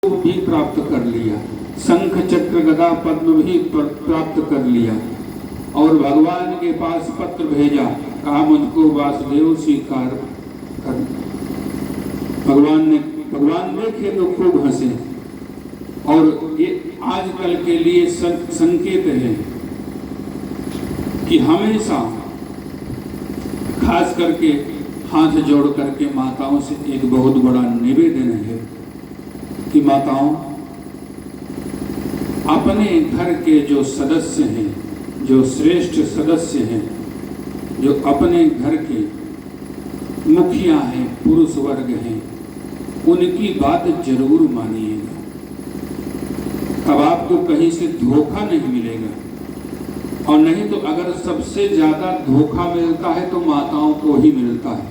भी प्राप्त कर लिया, शंख चक्र गदा पद्म भी प्राप्त कर लिया और भगवान के पास पत्र भेजा, कहा मुझको वासुदेव स्वीकार कर। भगवान देखे तो खूब हंसे। और ये आजकल के लिए संकेत है कि हमेशा खास करके हाथ जोड़ करके माताओं से एक बहुत बड़ा निवेदन है कि माताओं, अपने घर के जो सदस्य हैं, जो श्रेष्ठ सदस्य हैं, जो अपने घर के मुखिया हैं, पुरुष वर्ग हैं, उनकी बात जरूर मानिएगा। तब आपको कहीं से धोखा नहीं मिलेगा। और नहीं तो अगर सबसे ज्यादा धोखा मिलता है तो माताओं को ही मिलता है।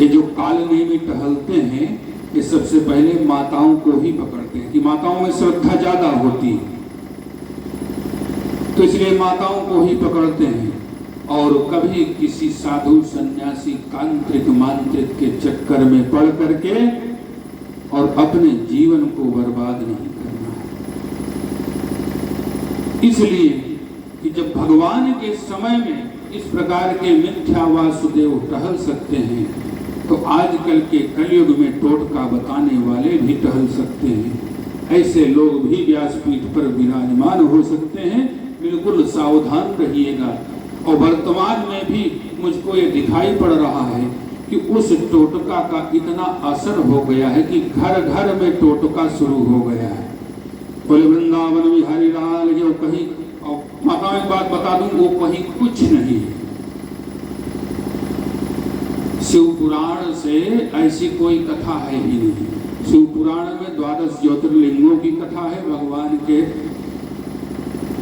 ये जो कालनी में टहलते हैं, ये सबसे पहले माताओं को ही पकड़ते हैं कि माताओं में श्रद्धा ज्यादा होती है, तो इसलिए माताओं को ही पकड़ते हैं। और कभी किसी साधु सन्यासी तांत्रिक मांत्रिक के चक्कर में पड़ करके और अपने जीवन को बर्बाद नहीं करना है। इसलिए कि जब भगवान के समय में इस प्रकार के मिथ्या वासुदेव टहल सकते हैं, तो आजकल के कलयुग में टोटका बताने वाले भी टहल सकते हैं। ऐसे लोग भी व्यासपीठ पर विराजमान हो सकते हैं। बिल्कुल सावधान रहिएगा। और वर्तमान में भी मुझको ये दिखाई पड़ रहा है कि उस टोटका का इतना असर हो गया है कि घर घर में टोटका शुरू हो गया है। बोले वृंदावन बिहारी लाल, जो कहीं, और माता एक बात बता दूं, वो कहीं कुछ नहीं है। शिव पुराण से ऐसी कोई कथा है ही नहीं। शिव पुराण में 12 ज्योतिर्लिंगों की कथा है। भगवान के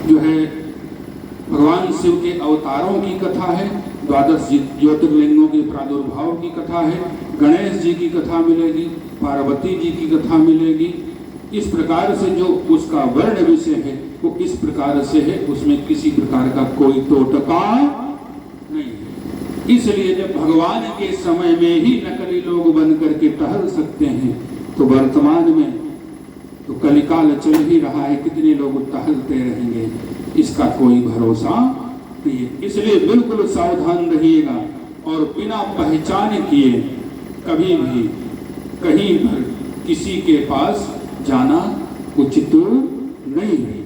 जो है, भगवान शिव के अवतारों की कथा है। 12 ज्योतिर्लिंगों के प्रादुर्भाव की कथा है। गणेश जी की कथा मिलेगी, पार्वती जी की कथा मिलेगी। इस प्रकार से जो उसका वर्ण विषय है वो इस प्रकार से है, उसमें किसी प्रकार का कोई टोटका नहीं है। इसलिए जब भगवान के समय में ही नकली लोग बन करके टहल सकते हैं, तो वर्तमान में तो कलिकाल चल ही रहा है, कितने लोग टहलते रहेंगे, इसका कोई भरोसा नहीं है। इसलिए बिल्कुल सावधान रहिएगा और बिना पहचान किए कभी भी कहीं पर किसी के पास जाना उचित नहीं है।